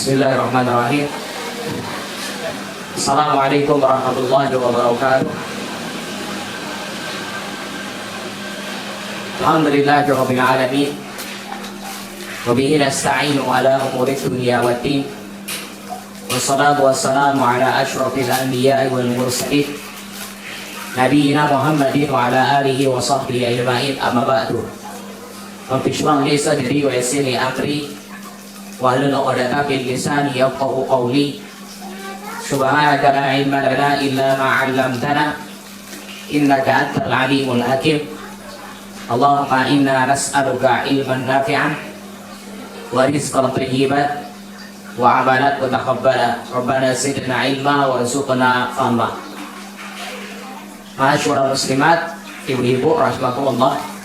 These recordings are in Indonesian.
Bismillahirrahmanirrahim. Assalamualaikum warahmatullahi wabarakatuh. Alhamdulillahirabbil alamin. Wa bihi nasta'inu ala umuri dunya waddin. Wassalatu wassalamu ala asyrafil anbiya'i wal mursalin. Nabiyyina Muhammadin wa ala alihi wa sahbihi ajma'in. Amma ba'du. Rabbi shrah li sadri wa yassir li amri wahlul 'uqdatam min lisani yafqahu qawli. Subhanaka la ilma lana illa ma 'allamtana innaka antal alimul hakim. Allahumma inna nas'aluka ilman nafi'an wa rizqan thayyiban wa 'amalan mutaqabbalan. Rabbana zidna ilma warzuqna fahma. Ma'asyiral muslimat, ibu-ibu rahimakumullah.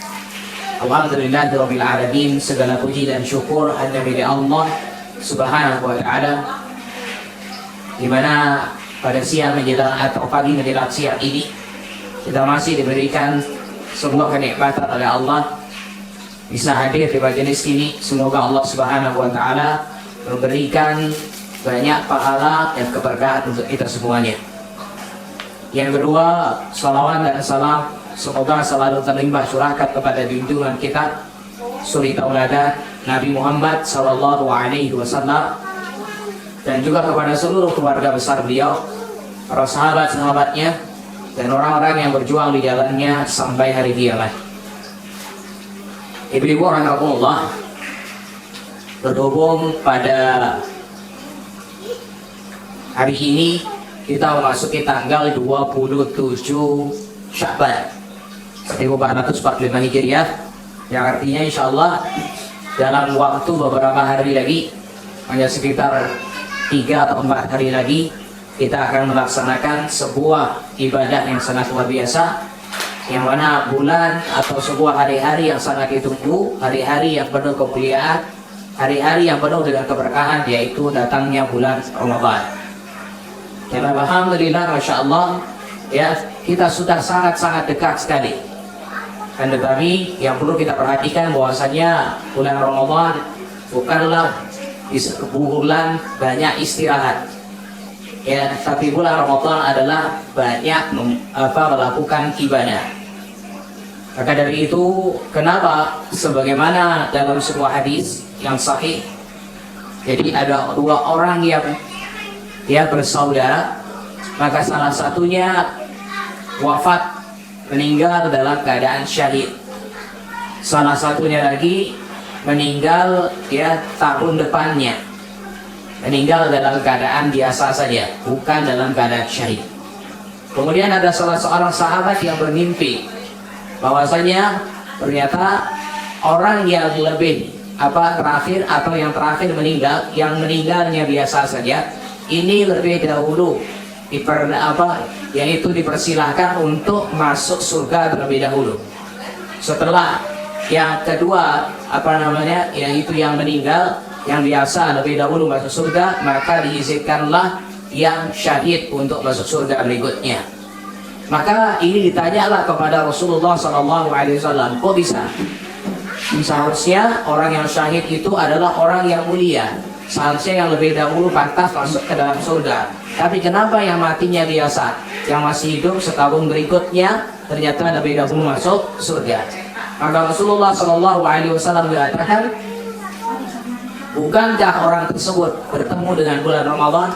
Alhamdulillahirabbil alamin, segala puji dan syukur hanya milik Allah Subhanahu wa taala, di mana pada siang menjelang atau pagi menjelang siang ini kita masih diberikan sebuah kenikmatan oleh Allah bisa hadir di majelis ini. Semoga Allah Subhanahu wa taala memberikan banyak pahala dan keberkahan untuk kita semuanya. Yang kedua, salawat dan salam semoga selalu terlimpah curahkan kepada junjungan kita suri tauladan Nabi Muhammad sallallahu alaihi wasallam, dan juga kepada seluruh keluarga besar beliau, para sahabat-sahabatnya, dan orang-orang yang berjuang di jalannya sampai hari kiamat. Ibu-ibu rahimakumullah, berhubung pada hari ini kita memasuki tanggal 27 Sya'ban 1445 Hijriah, yang artinya insya Allah dalam waktu beberapa hari lagi, hanya sekitar 3 atau 4 hari lagi, kita akan melaksanakan sebuah ibadah yang sangat luar biasa, yang mana bulan atau sebuah hari-hari yang sangat ditunggu, hari-hari yang penuh kemuliaan, hari-hari yang penuh dengan keberkahan, yaitu datangnya bulan Ramadan. Dan alhamdulillah, masya Allah, ya, kita sudah sangat-sangat dekat sekali. Dan tetapi yang perlu kita perhatikan bahwasanya bulan Ramadan bukanlah bulan banyak istirahat, ya, tapi bulan Ramadan adalah banyak melakukan ibadah. Maka dari itu, kenapa sebagaimana dalam sebuah hadis yang sahih, jadi ada 2 orang yang bersaudara, maka salah satunya wafat, meninggal dalam keadaan syahid. Salah satunya lagi meninggal tahun depannya, meninggal dalam keadaan biasa saja, bukan dalam keadaan syahid. Kemudian ada salah seorang sahabat yang bermimpi bahwasanya ternyata orang yang lebih terakhir atau yang terakhir meninggal, yang meninggalnya biasa saja, ini lebih dahulu yaitu dipersilahkan untuk masuk surga terlebih dahulu. Setelah yang kedua yaitu yang meninggal yang biasa lebih dahulu masuk surga, maka diizinkanlah yang syahid untuk masuk surga berikutnya. Maka ini ditanyalah kepada Rasulullah SAW, kok bisa? Seharusnya orang yang syahid itu adalah orang yang mulia, seharusnya yang lebih dahulu pantas masuk ke dalam surga. Tapi kenapa yang matinya biasa, yang masih hidup setahun berikutnya ternyata lebih dahulu masuk surga? Maka Rasulullah SAW mengatakan, bukankah orang tersebut bertemu dengan bulan Ramadan?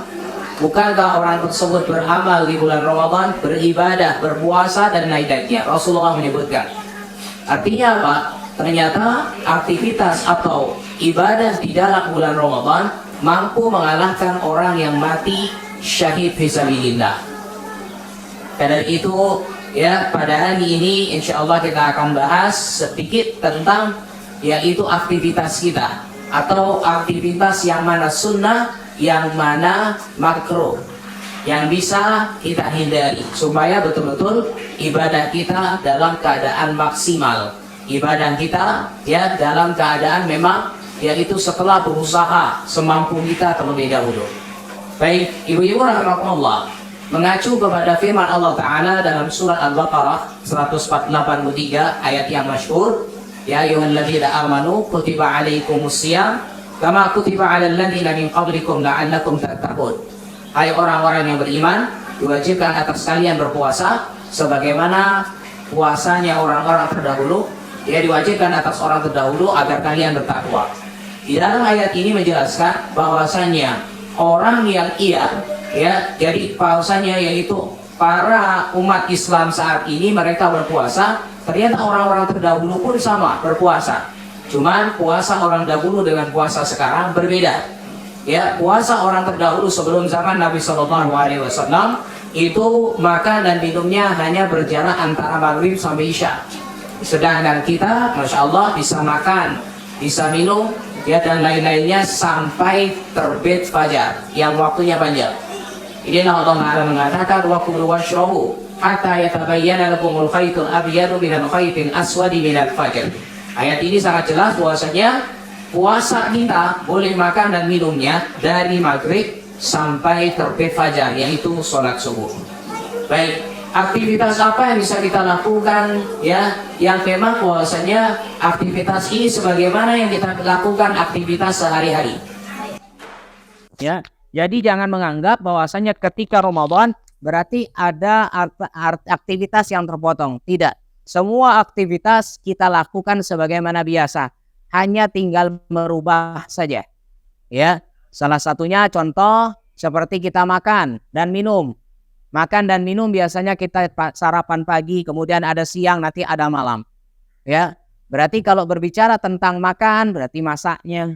Bukankah orang tersebut beramal di bulan Ramadan, beribadah, berpuasa dan lain-lainnya? Rasulullah menyebutkan. Artinya apa? Ternyata aktivitas atau ibadah di dalam bulan Ramadan mampu mengalahkan orang yang mati syahid fisabilillah. Karena itu, ya, pada hari ini insya Allah kita akan bahas sedikit tentang yaitu aktivitas kita, atau aktivitas yang mana sunnah, yang mana makruh, yang bisa kita hindari supaya betul-betul ibadah kita dalam keadaan maksimal. Ibadah kita dalam keadaan memang yaitu setelah berusaha semampu kita terlebih dahulu. Baik, ibu-ibu rahimakumullah, mengacu kepada firman Allah Ta'ala dalam surat Al-Baqarah 183 ayat yang masyhur, ya ayyuhalladzina amanu kutiba alaikumusiyam kama kutiba 'alal ladzina min qablikum la'allakum tattaqun. Hai orang-orang yang beriman, diwajibkan atas kalian berpuasa sebagaimana puasanya orang-orang terdahulu. Ya, diwajibkan atas orang terdahulu agar kalian bertakwa. Di dalam ayat ini menjelaskan bahwasanya orang yang jadi bahwasanya yaitu para umat Islam saat ini mereka berpuasa, ternyata orang-orang terdahulu pun sama berpuasa. Cuman puasa orang dahulu dengan puasa sekarang berbeda. Ya, puasa orang terdahulu sebelum zaman Nabi Shallallahu Alaihi Wasallam itu makan dan minumnya hanya berjarak antara maghrib sampai isya. Sedangkan kita, masya Allah, bisa makan, bisa minum, ya dan lain-lainnya sampai terbit fajar yang waktunya panjang. Inilah Allah Taala mengatakan waktu washrabu hatta yatabayyana lakumul khaytul abyadu minal khaytil aswadi minal fajr. Ayat ini sangat jelas bahwasanya puasa kita boleh makan dan minumnya dari maghrib sampai terbit fajar, yaitu sholat subuh. Baik, aktivitas apa yang bisa kita lakukan ya, yang memang bahwasanya aktivitas ini sebagaimana yang kita lakukan aktivitas sehari-hari. Ya, jadi jangan menganggap bahwasanya ketika Ramadan berarti ada aktivitas yang terpotong. Tidak, semua aktivitas kita lakukan sebagaimana biasa, hanya tinggal merubah saja. Ya, salah satunya contoh seperti kita makan dan minum. Makan dan minum biasanya kita sarapan pagi, kemudian ada siang, nanti ada malam. Ya, berarti kalau berbicara tentang makan berarti masaknya.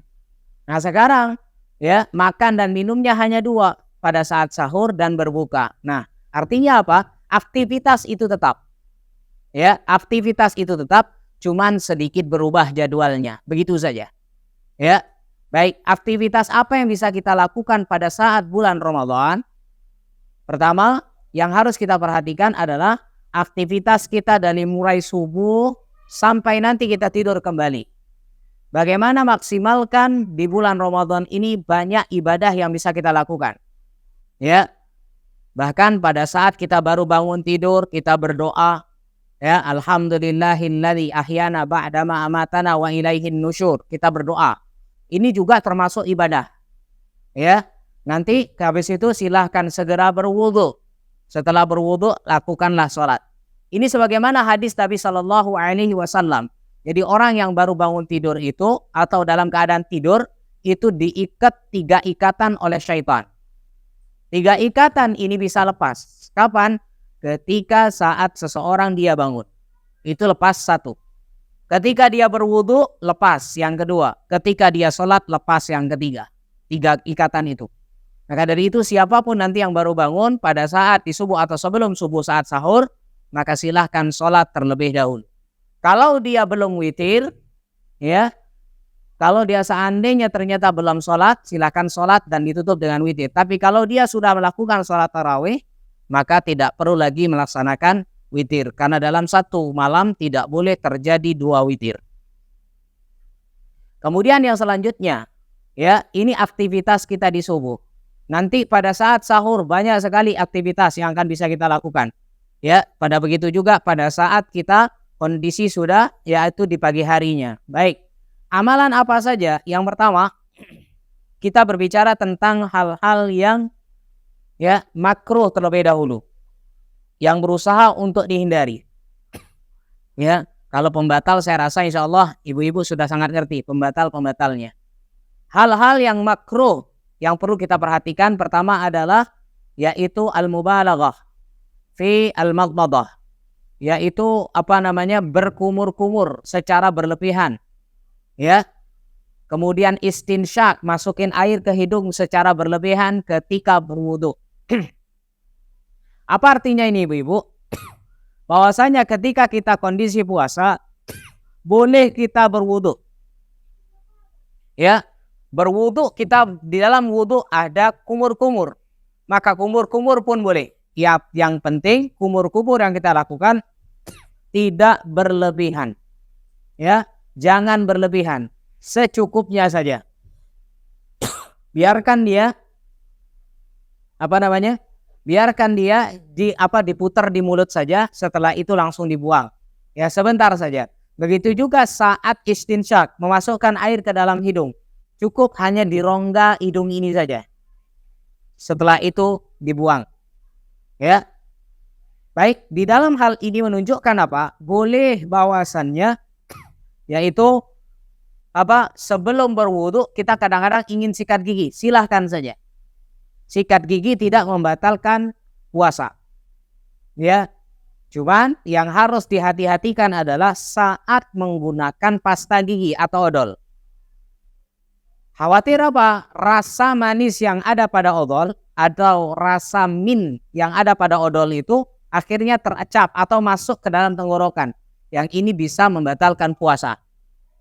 Nah sekarang ya, makan dan minumnya hanya dua, pada saat sahur dan berbuka. Nah, artinya apa? Aktivitas itu tetap. Ya, aktivitas itu tetap, cuman sedikit berubah jadwalnya. Begitu saja. Ya. Baik, aktivitas apa yang bisa kita lakukan pada saat bulan Ramadan? Pertama, yang harus kita perhatikan adalah aktivitas kita dari mulai subuh sampai nanti kita tidur kembali. Bagaimana maksimalkan di bulan Ramadan ini banyak ibadah yang bisa kita lakukan. Ya. Bahkan pada saat kita baru bangun tidur, kita berdoa, ya, alhamdulillahilladzi ahyana ba'dama amatana wa ilaihin nusyur. Kita berdoa. Ini juga termasuk ibadah. Ya. Nanti habis itu silahkan segera berwudu. Setelah berwudu lakukanlah sholat. Ini sebagaimana hadis Nabi Shallallahu Alaihi Wasallam. Jadi orang yang baru bangun tidur itu atau dalam keadaan tidur itu diikat 3 ikatan oleh syaitan. 3 ikatan ini bisa lepas. Kapan? Ketika saat seseorang dia bangun. Itu lepas 1. Ketika dia berwudu lepas yang kedua. Ketika dia sholat lepas yang ketiga. 3 ikatan itu. Maka dari itu siapapun nanti yang baru bangun pada saat di subuh atau sebelum subuh saat sahur, maka silahkan sholat terlebih dahulu. Kalau dia belum witir, ya, kalau dia seandainya ternyata belum sholat, silahkan sholat dan ditutup dengan witir. Tapi kalau dia sudah melakukan sholat tarawih, maka tidak perlu lagi melaksanakan witir. Karena dalam satu malam tidak boleh terjadi 2 witir. Kemudian yang selanjutnya, ya, ini aktivitas kita di subuh. Nanti pada saat sahur banyak sekali aktivitas yang akan bisa kita lakukan. Ya, pada begitu juga pada saat kita kondisi sudah yaitu di pagi harinya. Baik. Amalan apa saja? Yang pertama, kita berbicara tentang hal-hal yang ya makruh terlebih dahulu. Yang berusaha untuk dihindari. Ya, kalau pembatal saya rasa insya Allah ibu-ibu sudah sangat ngerti pembatal-pembatalnya. Hal-hal yang makruh yang perlu kita perhatikan pertama adalah yaitu al-mubalaghah fi al-madmadah, yaitu berkumur-kumur secara berlebihan. Ya. Kemudian istinsyak, masukin air ke hidung secara berlebihan ketika berwudu. Apa artinya ini ibu-ibu? Bahwasanya ketika kita kondisi puasa boleh kita berwudu. Ya. Berwudu, kita di dalam wudu ada kumur-kumur. Maka kumur-kumur pun boleh. Ya, yang penting kumur-kumur yang kita lakukan tidak berlebihan. Ya, jangan berlebihan. Secukupnya saja. Biarkan dia biarkan dia diputar di mulut saja, setelah itu langsung dibuang. Ya, sebentar saja. Begitu juga saat istinsyak, memasukkan air ke dalam hidung. cukup hanya di rongga hidung ini saja. Setelah itu dibuang. Ya. Baik, di dalam hal ini menunjukkan apa? Boleh bahwasannya yaitu apa? Sebelum berwudu kita kadang-kadang ingin sikat gigi, silahkan saja. Sikat gigi tidak membatalkan puasa. Ya. Cuman yang harus dihati-hatikan adalah saat menggunakan pasta gigi atau odol. Khawatir apa? Rasa manis yang ada pada odol atau rasa min yang ada pada odol itu akhirnya teracap atau masuk ke dalam tenggorokan. Yang ini bisa membatalkan puasa.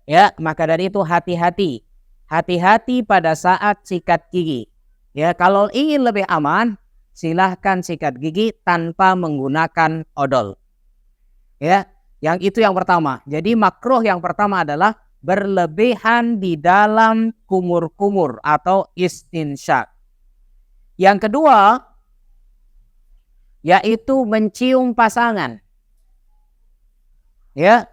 Ya, maka dari itu hati-hati. Hati-hati pada saat sikat gigi. Ya, kalau ingin lebih aman, silahkan sikat gigi tanpa menggunakan odol. Ya, yang itu yang pertama. Jadi makruh yang pertama adalah berlebihan di dalam kumur-kumur atau istinsyak. Yang kedua, yaitu mencium pasangan. Ya,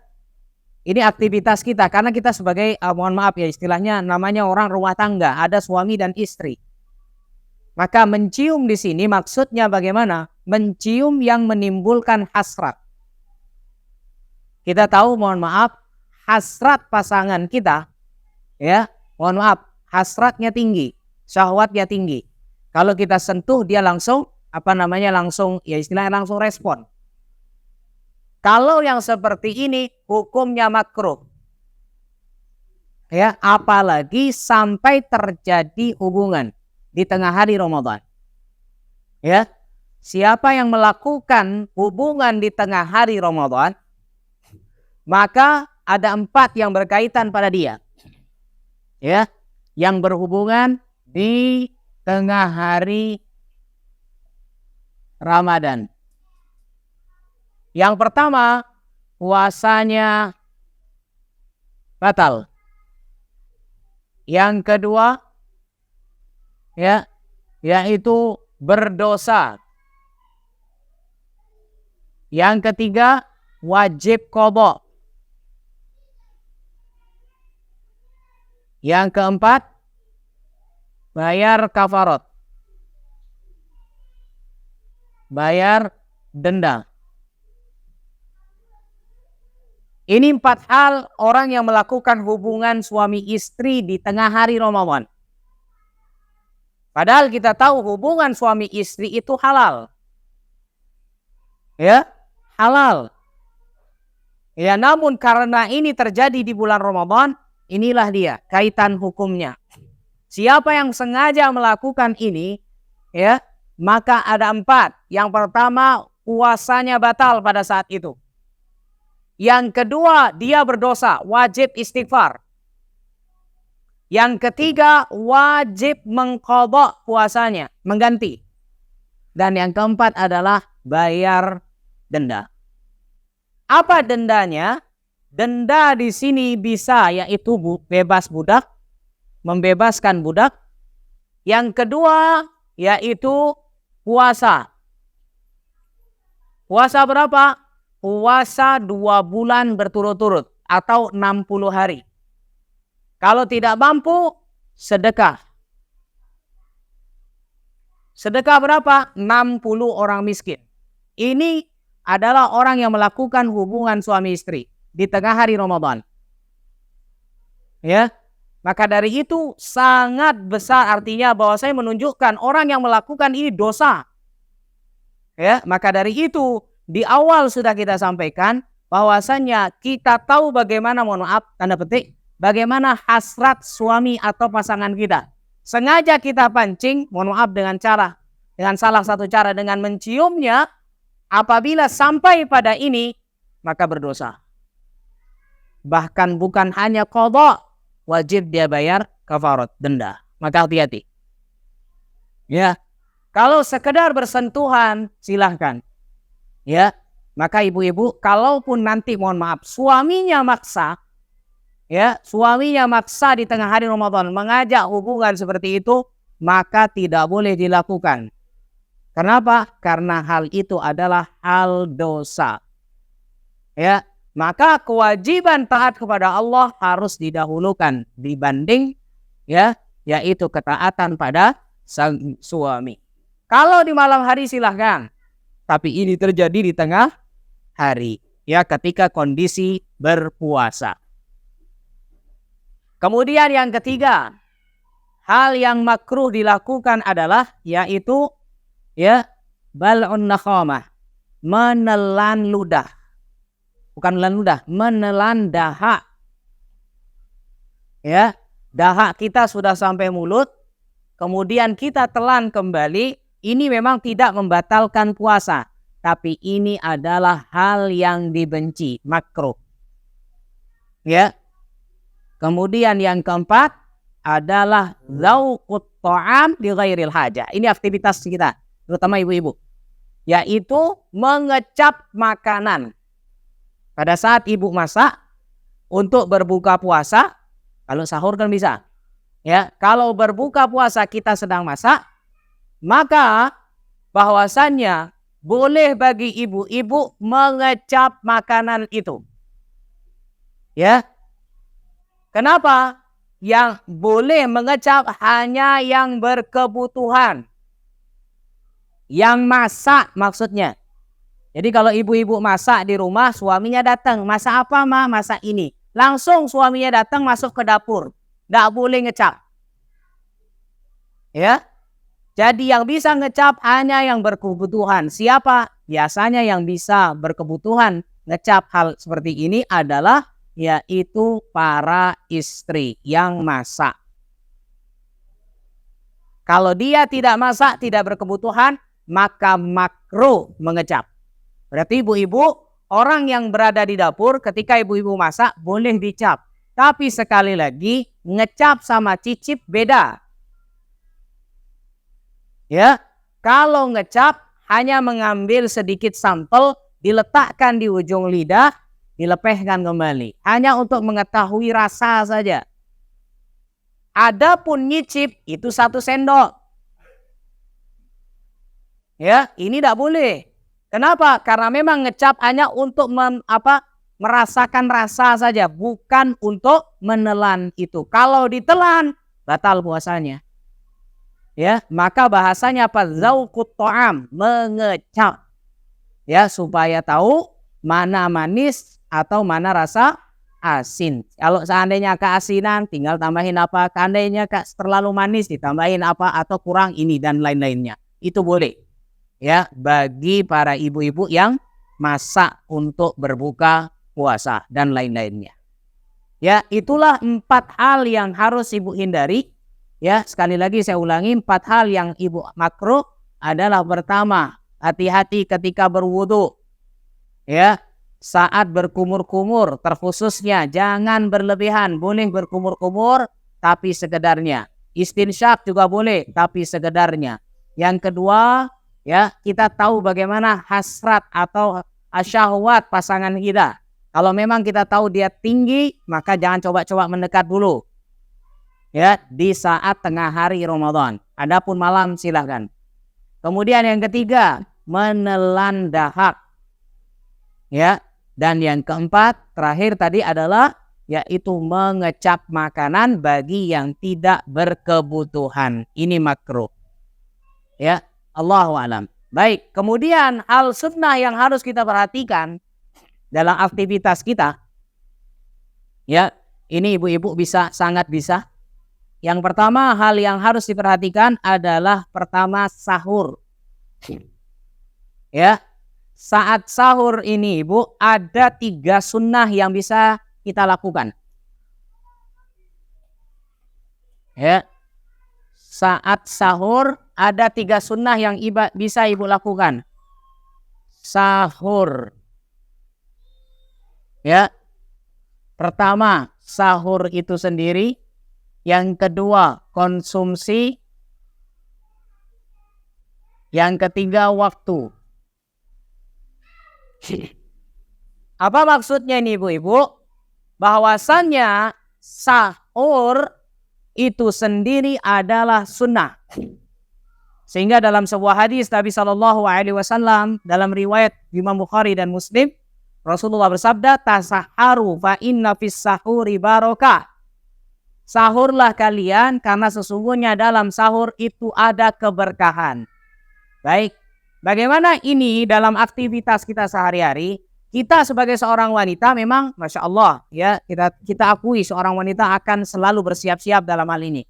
ini aktivitas kita karena kita sebagai mohon maaf ya istilahnya namanya orang rumah tangga, ada suami dan istri. Maka mencium di sini maksudnya bagaimana? Mencium yang menimbulkan hasrat. Kita tahu mohon maaf hasrat pasangan kita ya, mohon maaf hasratnya tinggi, syahwatnya tinggi. Kalau kita sentuh dia langsung langsung ya istilahnya langsung respon. Kalau yang seperti ini hukumnya makruh. Ya, apalagi sampai terjadi hubungan di tengah hari Ramadan. Ya. Siapa yang melakukan hubungan di tengah hari Ramadan, maka ada 4 yang berkaitan pada dia. Ya, yang berhubungan di tengah hari Ramadan. Yang pertama, puasanya batal. Yang kedua, ya, yaitu berdosa. Yang ketiga, wajib qadha. Yang keempat, bayar kafarat. Bayar denda. Ini 4 hal orang yang melakukan hubungan suami istri di tengah hari Ramadan. Padahal kita tahu hubungan suami istri itu halal. Ya, halal. Ya, namun karena ini terjadi di bulan Ramadan, inilah dia kaitan hukumnya. Siapa yang sengaja melakukan ini, ya, maka ada 4. Yang pertama, puasanya batal pada saat itu. Yang kedua, dia berdosa, wajib istighfar. Yang ketiga, wajib mengqadha puasanya, mengganti. Dan yang keempat adalah bayar denda. Apa dendanya? Denda di sini bisa yaitu bebas budak, membebaskan budak. Yang kedua yaitu puasa. Puasa berapa? Puasa 2 bulan berturut-turut atau 60 hari. Kalau tidak mampu, sedekah. Sedekah berapa? 60 orang miskin. Ini adalah orang yang melakukan hubungan suami istri di tengah hari Ramadan. Ya, maka dari itu sangat besar artinya bahwa saya menunjukkan orang yang melakukan ini dosa. Ya, maka dari itu di awal sudah kita sampaikan bahwasannya kita tahu bagaimana, mohon maaf, tanda petik, bagaimana hasrat suami atau pasangan kita. Sengaja kita pancing, mohon maaf, dengan salah satu cara dengan menciumnya. Apabila sampai pada ini, maka berdosa. Bahkan bukan hanya qadha, wajib dia bayar kafarat, denda. Maka hati-hati. Ya, kalau sekedar bersentuhan, silahkan. Ya, maka ibu-ibu, kalaupun nanti mohon maaf, suaminya maksa di tengah hari Ramadan mengajak hubungan seperti itu, maka tidak boleh dilakukan. Kenapa? Karena hal itu adalah hal dosa. Ya, maka kewajiban taat kepada Allah harus didahulukan dibanding ya, yaitu ketaatan pada sang suami. Kalau di malam hari silahkan, tapi ini terjadi di tengah hari, ya, ketika kondisi berpuasa. Kemudian yang ketiga, hal yang makruh dilakukan adalah yaitu ya bal'un nakhamah, menelan ludah. Bukan menelan ludah, menelan dahak. Ya, dahak kita sudah sampai mulut, kemudian kita telan kembali, ini memang tidak membatalkan puasa, tapi ini adalah hal yang dibenci, makruh. Ya. Kemudian yang keempat adalah zauqut ta'am li ghairil hajah. Ini aktivitas kita, terutama ibu-ibu, yaitu mengecap makanan. Pada saat ibu masak untuk berbuka puasa, kalau sahur kan bisa. Ya, kalau berbuka puasa kita sedang masak, maka bahwasannya boleh bagi ibu-ibu mengecap makanan itu. Ya. Kenapa? Yang boleh mengecap hanya yang berkebutuhan. Yang masak maksudnya. Jadi kalau ibu-ibu masak di rumah, suaminya datang, masak apa ma? Masak ini. Langsung suaminya datang masuk ke dapur. Tidak boleh ngecap. Ya. Jadi yang bisa ngecap hanya yang berkebutuhan. Siapa? Biasanya yang bisa berkebutuhan ngecap hal seperti ini adalah yaitu para istri yang masak. Kalau dia tidak masak, tidak berkebutuhan, maka makruh mengecap. Berarti ibu-ibu, orang yang berada di dapur ketika ibu-ibu masak boleh dicap. Tapi sekali lagi, ngecap sama cicip beda. Ya, kalau ngecap hanya mengambil sedikit sampel, diletakkan di ujung lidah, dilepehkan kembali. Hanya untuk mengetahui rasa saja. Adapun nyicip itu 1 sendok. Ya, ini tidak boleh. Kenapa? Karena memang ngecap hanya untuk merasakan rasa saja, bukan untuk menelan itu. Kalau ditelan, batal puasanya. Ya, maka bahasanya apa? Zauqut ta'am, mengecap. Ya, supaya tahu mana manis atau mana rasa asin. Kalau seandainya keasinan, tinggal tambahin apa? Seandainya terlalu manis, ditambahin apa? Atau kurang ini dan lain-lainnya. Itu boleh. Ya, bagi para ibu-ibu yang masak untuk berbuka puasa dan lain-lainnya. Ya, itulah 4 hal yang harus ibu hindari. Ya, sekali lagi saya ulangi, 4 hal yang ibu makruh adalah pertama, hati-hati ketika berwudu. Ya, saat berkumur-kumur, terkhususnya jangan berlebihan, boleh berkumur-kumur tapi sekedarnya. Istinsyaq juga boleh tapi sekedarnya. Yang kedua, ya, kita tahu bagaimana hasrat atau syahwat pasangan kita. Kalau memang kita tahu dia tinggi, maka jangan coba-coba mendekat dulu. Ya, di saat tengah hari Ramadan. Adapun malam silahkan. Kemudian yang ketiga, menelan dahak. Ya, dan yang keempat, terakhir tadi adalah yaitu mengecap makanan bagi yang tidak berkebutuhan. Ini makruh. Ya, Allahu a'lam. Baik, kemudian hal sunnah yang harus kita perhatikan dalam aktivitas kita. Ya, ini ibu-ibu sangat bisa. Yang pertama, hal yang harus diperhatikan adalah pertama sahur. Ya, saat sahur ini ibu ada 3 sunnah yang bisa kita lakukan. Ya, saat sahur ada 3 sunnah yang bisa ibu lakukan. Sahur. Ya, pertama sahur itu sendiri. Yang kedua, konsumsi. Yang ketiga, waktu. Apa maksudnya ini ibu-ibu? Bahwasannya sahur itu sendiri adalah sunnah. Sehingga dalam sebuah hadis Nabi SAW dalam riwayat Imam Bukhari dan Muslim, Rasulullah bersabda, tasaharu fa inna fis sahuri barakah. sahurlah kalian karena sesungguhnya dalam sahur itu ada keberkahan. Baik, bagaimana ini dalam aktivitas kita sehari-hari? Kita sebagai seorang wanita memang Masya Allah ya, kita akui seorang wanita akan selalu bersiap-siap dalam hal ini.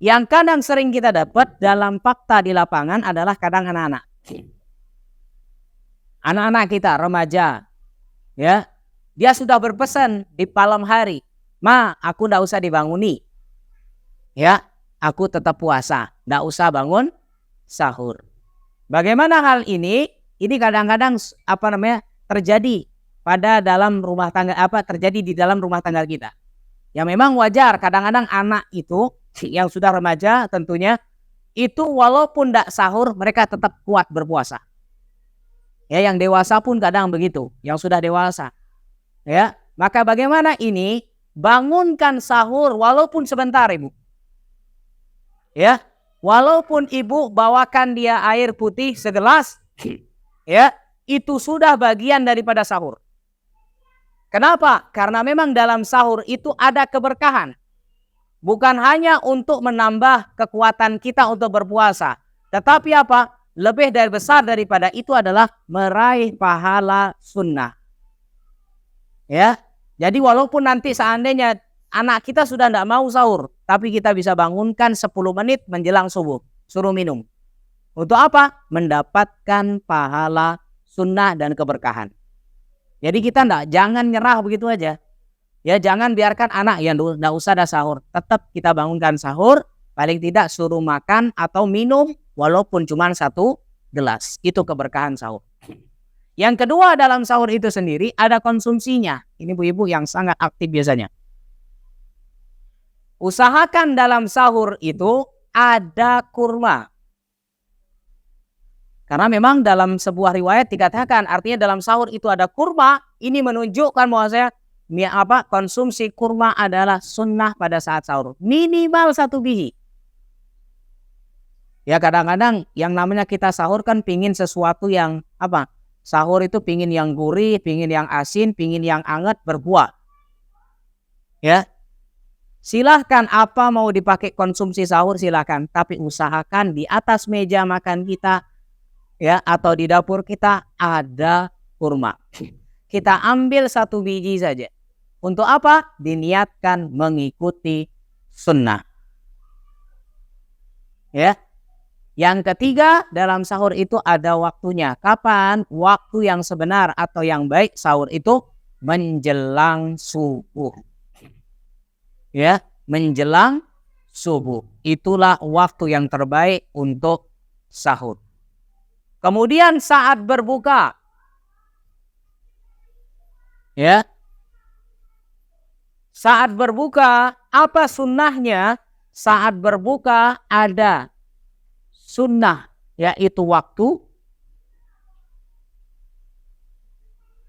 Yang kadang sering kita dapat dalam fakta di lapangan adalah kadang anak-anak. Anak-anak kita remaja ya, dia sudah berpesan di malam hari, "Ma, aku ndak usah dibanguni. Ya, aku tetap puasa, ndak usah bangun sahur." Bagaimana hal ini? Ini kadang-kadang terjadi pada dalam rumah tangga terjadi di dalam rumah tangga kita. Ya memang wajar kadang-kadang anak itu yang sudah remaja tentunya itu walaupun tidak sahur mereka tetap kuat berpuasa. Ya yang dewasa pun kadang begitu, yang sudah dewasa. Ya, maka bagaimana ini? Bangunkan sahur walaupun sebentar, Ibu. Ya, walaupun Ibu bawakan dia air putih segelas, ya, itu sudah bagian daripada sahur. Kenapa? Karena memang dalam sahur itu ada keberkahan. Bukan hanya untuk menambah kekuatan kita untuk berpuasa. Tetapi apa? Lebih dari besar daripada itu adalah meraih pahala sunnah. Ya, jadi walaupun nanti seandainya anak kita sudah tidak mau sahur. Tapi kita bisa bangunkan 10 menit menjelang subuh. Suruh minum. Untuk apa? Mendapatkan pahala sunnah dan keberkahan. Jadi kita jangan nyerah begitu aja. Ya jangan biarkan anak yang enggak usah ada sahur. Tetap kita bangunkan sahur, paling tidak suruh makan atau minum walaupun cuma 1 gelas. Itu keberkahan sahur. Yang kedua dalam sahur itu sendiri ada konsumsinya. Ini ibu-ibu yang sangat aktif biasanya. Usahakan dalam sahur itu ada kurma. Karena memang dalam sebuah riwayat dikatakan artinya dalam sahur itu ada kurma. Ini menunjukkan bahwasanya konsumsi kurma adalah sunnah pada saat sahur. Minimal 1 biji. Ya kadang-kadang yang namanya kita sahur kan pingin sesuatu yang sahur itu pingin yang gurih, pingin yang asin, pingin yang hangat berbuah. Ya. Silahkan apa mau dipakai konsumsi sahur silahkan. Tapi usahakan di atas meja makan kita ya atau di dapur kita ada kurma. Kita ambil 1 biji saja. Untuk apa? Diniatkan mengikuti sunnah. Ya. Yang ketiga dalam sahur itu ada waktunya. Kapan? Waktu yang sebenar atau yang baik sahur itu menjelang subuh. Ya, menjelang subuh. Itulah waktu yang terbaik untuk sahur. Kemudian saat berbuka. Ya. Saat berbuka, apa sunnahnya? Saat berbuka ada sunnah, yaitu waktu.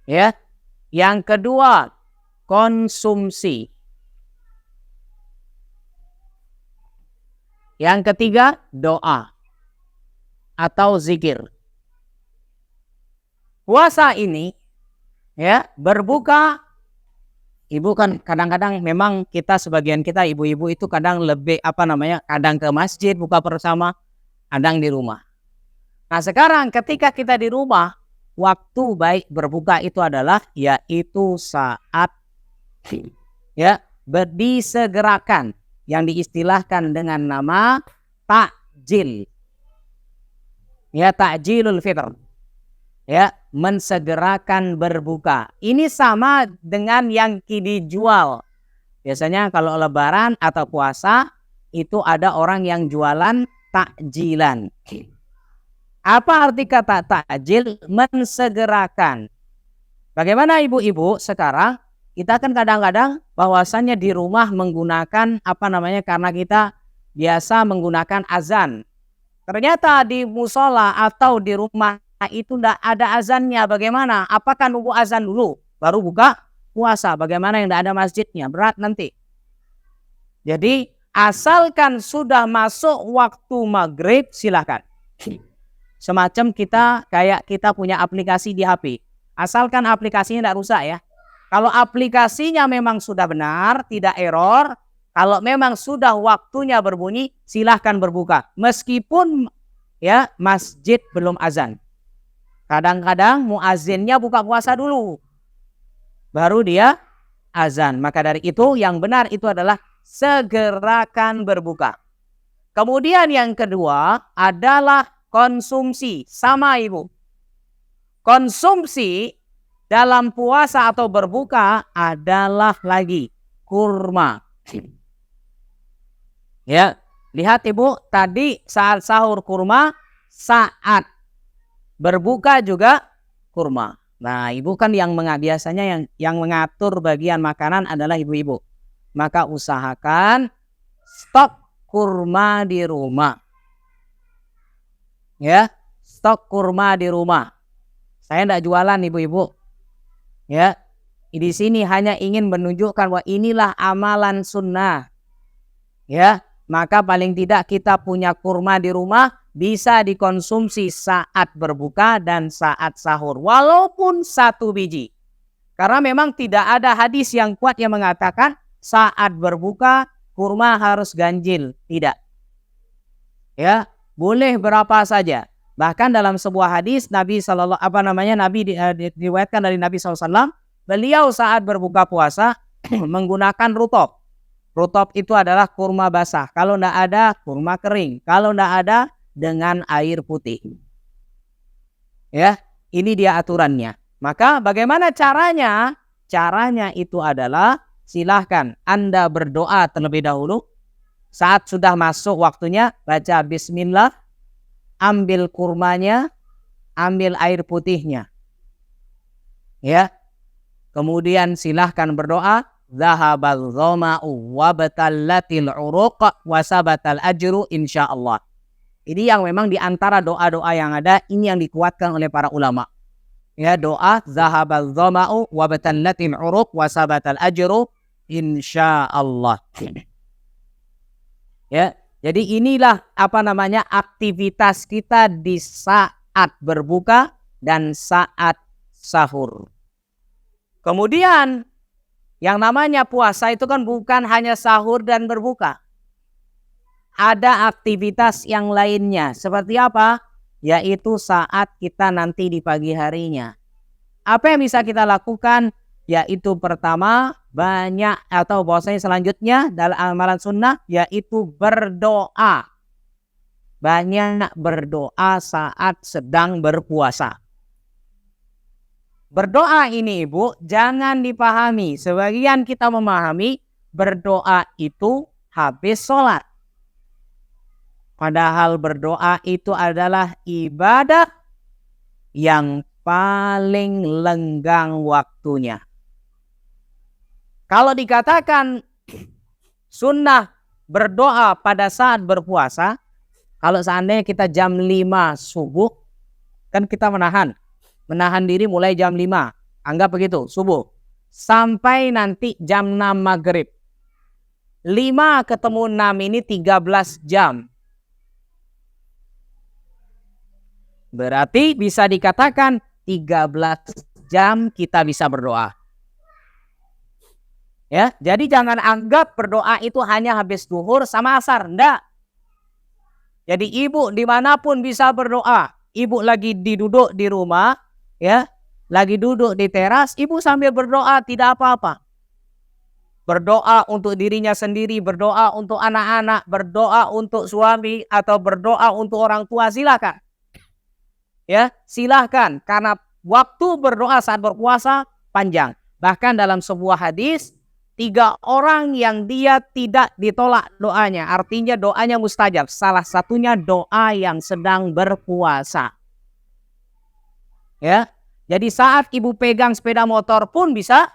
Ya. Yang kedua, konsumsi. Yang ketiga, doa atau zikir. Puasa ini ya, berbuka. Ibu kan kadang-kadang memang kita sebagian kita ibu-ibu itu kadang lebih kadang ke masjid buka bersama, kadang di rumah. Nah, sekarang ketika kita di rumah, waktu baik berbuka itu adalah yaitu saat ya disegerakan yang diistilahkan dengan nama takjil. Ya, takjilul fitr. Ya, mensegerakan berbuka. Ini sama dengan yang dijual. Biasanya kalau lebaran atau puasa itu ada orang yang jualan takjilan. Apa arti kata takjil? Mensegerakan. Bagaimana ibu-ibu sekarang? Kita kan kadang-kadang bahwasannya di rumah menggunakan karena kita biasa menggunakan azan. Ternyata di musola atau di rumah itu tidak ada azannya. Bagaimana? Apakah nunggu azan dulu baru buka puasa? Bagaimana yang tidak ada masjidnya? Berat nanti. Jadi asalkan sudah masuk waktu maghrib silakan. Semacam kita punya aplikasi di HP. Asalkan aplikasinya tidak rusak ya. Kalau aplikasinya memang sudah benar, tidak error, Kalau memang sudah waktunya berbunyi, silahkan berbuka. Meskipun ya masjid belum azan. Kadang-kadang muazzinnya buka puasa dulu, baru dia azan. Maka dari itu yang benar itu adalah segerakan berbuka. Kemudian yang kedua adalah konsumsi. Sama Ibu. Konsumsi dalam puasa atau berbuka adalah lagi kurma. Ya, lihat Ibu, tadi saat sahur kurma, saat berbuka juga kurma. Nah, Ibu kan biasanya yang mengatur bagian makanan adalah ibu-ibu. Maka usahakan stok kurma di rumah. Ya, stok kurma di rumah. Saya tidak jualan ibu-ibu. Ya, di sini hanya ingin menunjukkan bahwa inilah amalan sunnah. Ya, maka paling tidak kita punya kurma di rumah, bisa dikonsumsi saat berbuka dan saat sahur. Walaupun 1 biji. Karena memang tidak ada hadis yang kuat yang mengatakan saat berbuka kurma harus ganjil. Tidak. Ya, boleh berapa saja. Bahkan dalam sebuah hadis Nabi diriwayatkan dari Nabi SAW, beliau saat berbuka puasa menggunakan rutop. Rutop itu adalah kurma basah. Kalau tidak ada, kurma kering. Kalau tidak ada, dengan air putih. Ya, ini dia aturannya. Maka bagaimana caranya? Caranya itu adalah silahkan Anda berdoa terlebih dahulu. Saat sudah masuk waktunya, baca bismillah, ambil kurmanya, ambil air putihnya. Ya. Kemudian silahkan berdoa. Zahabal dhama'u wa batallatil uruq wa sabatal ajru insyaallah. Ini yang memang diantara doa-doa yang ada, ini yang dikuatkan oleh para ulama. Ya, doa zahabal dhama'u wa batallatil uruq wa sabatal ajru insyaallah. Ya, jadi inilah aktivitas kita di saat berbuka dan saat sahur. Kemudian yang namanya puasa itu kan bukan hanya sahur dan berbuka. Ada aktivitas yang lainnya. Seperti apa? Yaitu saat kita nanti di pagi harinya. Apa yang bisa kita lakukan? Yaitu pertama, bahwasanya selanjutnya dalam amalan sunnah, yaitu berdoa. Banyak berdoa saat sedang berpuasa. Berdoa ini Ibu jangan dipahami. Sebagian kita memahami berdoa itu habis sholat. Padahal berdoa itu adalah ibadah yang paling lenggang waktunya. Kalau dikatakan sunnah berdoa pada saat berpuasa, kalau seandainya kita jam 5 subuh, kan kita menahan diri mulai jam 5, anggap begitu, subuh, sampai nanti jam 6 maghrib. 5 ketemu 6 ini 13 jam. Berarti bisa dikatakan 13 jam kita bisa berdoa. Ya, jadi jangan anggap berdoa itu hanya habis zuhur sama asar, enggak. Jadi ibu dimanapun bisa berdoa. Ibu lagi duduk di rumah, ya, lagi duduk di teras, ibu sambil berdoa tidak apa-apa. Berdoa untuk dirinya sendiri, berdoa untuk anak-anak, berdoa untuk suami atau berdoa untuk orang tua, silakan. Ya, silahkan, karena waktu berdoa saat berpuasa panjang. Bahkan dalam sebuah hadis, 3 orang yang dia tidak ditolak doanya, artinya doanya mustajab. Salah satunya doa yang sedang berpuasa. Ya, jadi saat ibu pegang sepeda motor pun bisa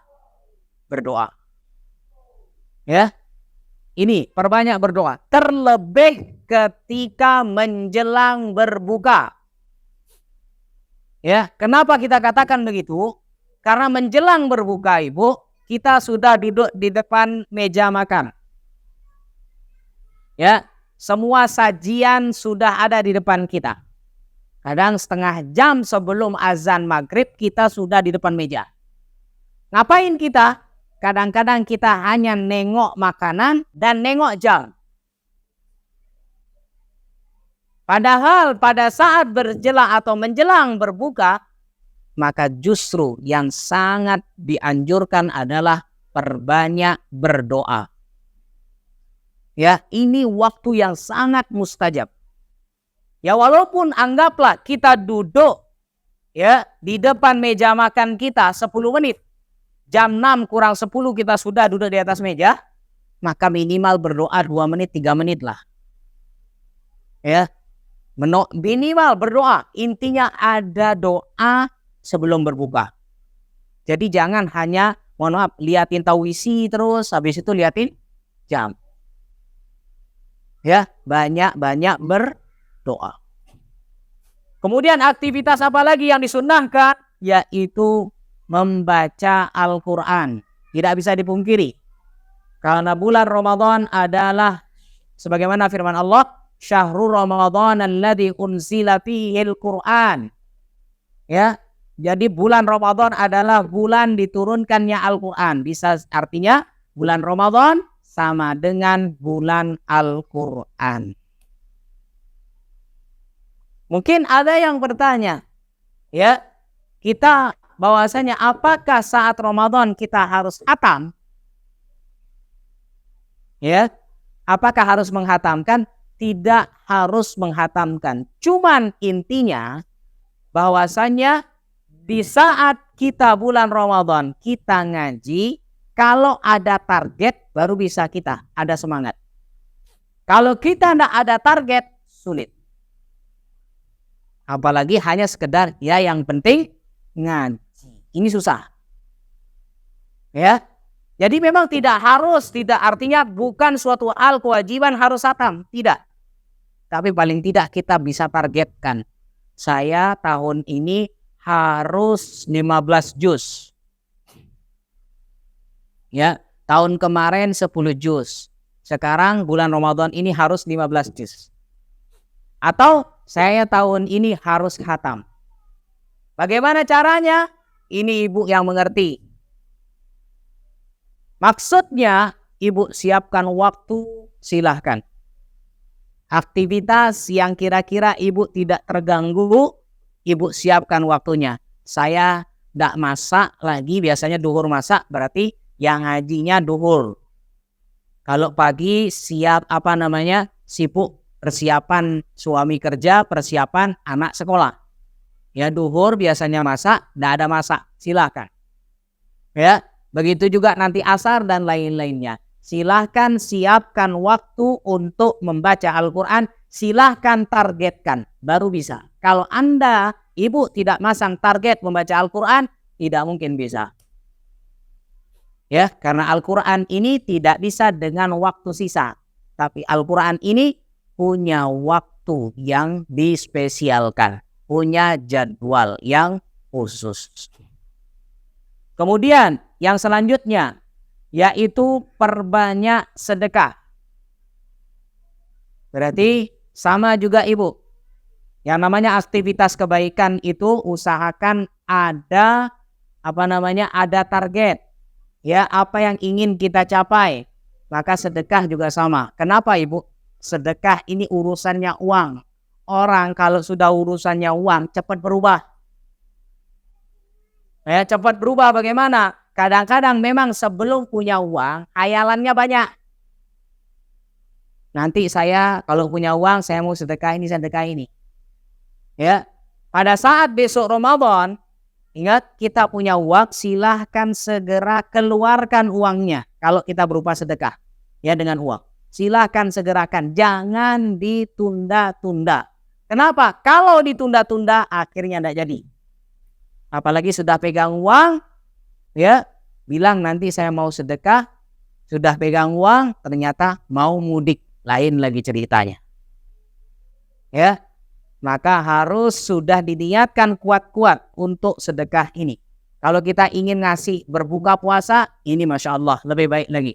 berdoa. Ya, ini perbanyak berdoa. Terlebih ketika menjelang berbuka. Ya, kenapa kita katakan begitu? Karena menjelang berbuka Ibu, kita sudah duduk di depan meja makan. Ya, semua sajian sudah ada di depan kita. Kadang setengah jam sebelum azan maghrib kita sudah di depan meja. Ngapain kita? kadang-kadang kita hanya nengok makanan dan nengok jam. Padahal pada saat berjelang atau menjelang berbuka, maka justru yang sangat dianjurkan adalah perbanyak berdoa. Ya, ini waktu yang sangat mustajab. Ya, walaupun anggaplah kita duduk ya di depan meja makan kita 10 menit. Jam 6 kurang 10 kita sudah duduk di atas meja, maka minimal berdoa 2 menit, 3 menit lah. Ya, minimal berdoa. Intinya ada doa sebelum berbuka. Jadi jangan hanya, mohon maaf, liatin tauisi terus, habis itu liatin jam. Ya, banyak-banyak berdoa. Kemudian aktivitas apa lagi yang disunnahkan? Yaitu membaca Al-Quran. Tidak bisa dipungkiri. Karena bulan Ramadan adalah sebagaimana firman Allah, Syahrul Ramadan alladzi unzila fihil Qur'an. Ya, jadi bulan Ramadan adalah bulan diturunkannya Al-Quran. Bisa artinya bulan Ramadan sama dengan bulan Al-Quran. Mungkin ada yang bertanya, ya, kita bahwasanya apakah saat Ramadan kita harus khatam? Ya, apakah harus menghatamkan? Tidak harus menghatamkan. Cuman intinya bahwasanya di saat kita bulan Ramadan kita ngaji, kalau ada target baru bisa kita ada semangat. Kalau kita tidak ada target, sulit. Apalagi hanya sekedar ya yang penting ngaji. Ini susah. Ya. Jadi memang tidak artinya bukan suatu hal kewajiban harus khatam, tidak. Tapi paling tidak kita bisa targetkan. Saya tahun ini harus 15 juz. Ya, tahun kemarin 10 juz. Sekarang bulan Ramadan ini harus 15 juz. Atau saya tahun ini harus khatam. Bagaimana caranya? Ini ibu yang mengerti. Maksudnya ibu siapkan waktu, silahkan. Aktivitas yang kira-kira ibu tidak terganggu, ibu siapkan waktunya. Saya tidak masak lagi, biasanya duhur masak, berarti yang ngajinya duhur. Kalau pagi siap sibuk persiapan suami kerja, persiapan anak sekolah. Ya, duhur biasanya masak, tidak ada masak, silakan. Ya, begitu juga nanti asar dan lain-lainnya. Silahkan siapkan waktu untuk membaca Al-Quran. Silahkan targetkan, baru bisa. Kalau Anda, ibu tidak masang target membaca Al-Quran, tidak mungkin bisa. Ya, karena Al-Quran ini tidak bisa dengan waktu sisa. Tapi Al-Quran ini punya waktu yang dispesialkan. Punya jadwal yang khusus. Kemudian yang selanjutnya yaitu perbanyak sedekah. Berarti sama juga ibu. Yang namanya aktivitas kebaikan itu usahakan ada ada target. Ya, apa yang ingin kita capai. Maka sedekah juga sama. Kenapa ibu? Sedekah ini urusannya uang. Orang kalau sudah urusannya uang cepat berubah. Ya, cepat berubah bagaimana? Kadang-kadang memang sebelum punya uang, hayalannya banyak. Nanti saya kalau punya uang, saya mau sedekah ini, sedekah ini. Ya, pada saat besok Ramadan, ingat kita punya uang, silahkan segera keluarkan uangnya. Kalau kita berupa sedekah, ya dengan uang. Silahkan segerakan, jangan ditunda-tunda. Kenapa? Kalau ditunda-tunda, akhirnya tidak jadi. Apalagi sudah pegang uang, ya, bilang nanti saya mau sedekah, sudah pegang uang, ternyata mau mudik, lain lagi ceritanya. Ya, maka harus sudah diniatkan kuat-kuat untuk sedekah ini. Kalau kita ingin ngasih berbuka puasa, ini Masya Allah lebih baik lagi.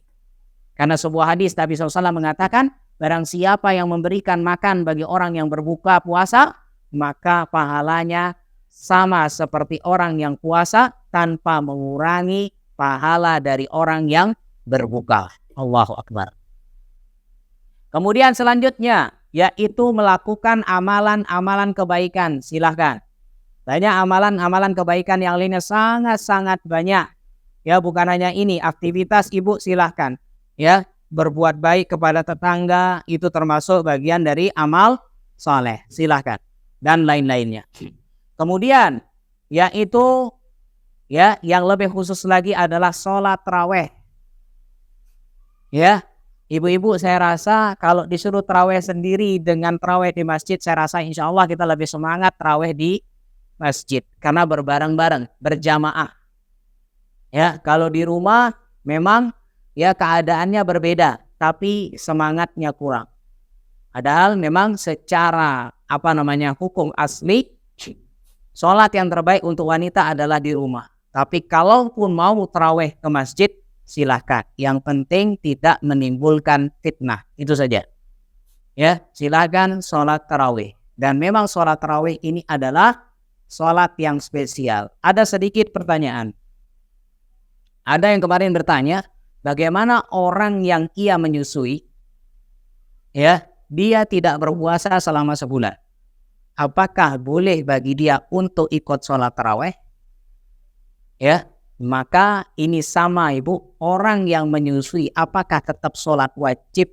Karena sebuah hadis Nabi SAW mengatakan, barang siapa yang memberikan makan bagi orang yang berbuka puasa, maka pahalanya sama seperti orang yang puasa tanpa mengurangi pahala dari orang yang berbuka. Allahu Akbar. Kemudian selanjutnya yaitu melakukan amalan-amalan kebaikan. Silahkan. Banyak amalan-amalan kebaikan yang lainnya sangat-sangat banyak. Ya, bukan hanya ini, aktivitas ibu silahkan. Ya, berbuat baik kepada tetangga itu termasuk bagian dari amal soleh. Silahkan. Dan lain-lainnya. Kemudian yaitu ya yang lebih khusus lagi adalah sholat taraweh. Ya, ibu-ibu saya rasa kalau disuruh taraweh sendiri dengan taraweh di masjid, saya rasa insya Allah kita lebih semangat taraweh di masjid karena berbareng-bareng, berjamaah. Ya, kalau di rumah memang ya keadaannya berbeda, tapi semangatnya kurang. Padahal memang secara hukum asli sholat yang terbaik untuk wanita adalah di rumah. Tapi kalaupun mau taraweh ke masjid, silahkan. Yang penting tidak menimbulkan fitnah. Itu saja. Ya, silahkan sholat taraweh. Dan memang sholat taraweh ini adalah sholat yang spesial. Ada sedikit pertanyaan. Ada yang kemarin bertanya, bagaimana orang yang ia menyusui, ya, dia tidak berpuasa selama sebulan. Apakah boleh bagi dia untuk ikut sholat taraweh? Ya, maka ini sama ibu, orang yang menyusui apakah tetap sholat wajib,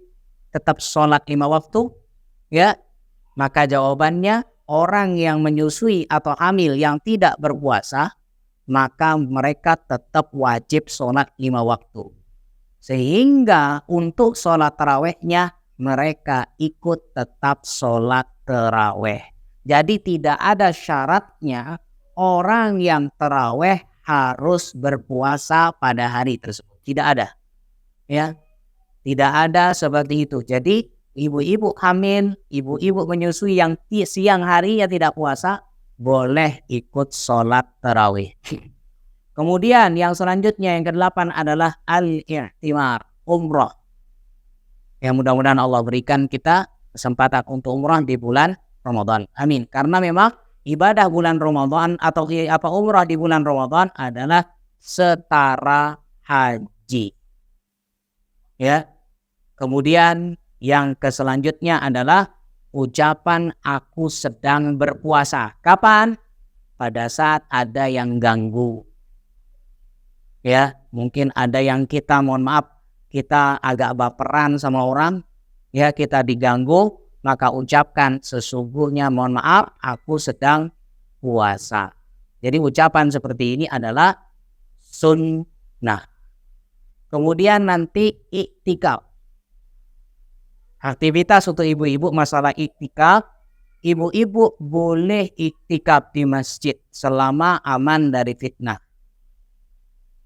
tetap sholat 5 waktu? Ya, maka jawabannya orang yang menyusui atau hamil yang tidak berpuasa, maka mereka tetap wajib sholat 5 waktu. Sehingga untuk sholat tarawehnya mereka ikut tetap sholat taraweh. Jadi tidak ada syaratnya orang yang taraweh harus berpuasa pada hari tersebut. Tidak ada. Ya. Tidak ada seperti itu. Jadi ibu-ibu hamil, ibu-ibu menyusui yang siang hari ya tidak puasa, boleh ikut sholat tarawih. Kemudian yang selanjutnya yang ke-8 adalah al-i'timar, umrah. Ya, mudah-mudahan Allah berikan kita kesempatan untuk umrah di bulan Ramadan. Amin. Karena memang ibadah bulan Ramadan atau umrah di bulan Ramadan adalah setara haji. Ya. Kemudian yang selanjutnya adalah ucapan aku sedang berpuasa. Kapan? Pada saat ada yang ganggu. Ya, mungkin ada yang kita, mohon maaf, kita agak baperan sama orang, ya kita diganggu, maka ucapkan sesungguhnya mohon maaf, aku sedang puasa. Jadi ucapan seperti ini adalah sunnah. Kemudian nanti iktikaf. Aktivitas untuk ibu-ibu masalah iktikaf, ibu-ibu boleh iktikaf di masjid selama aman dari fitnah.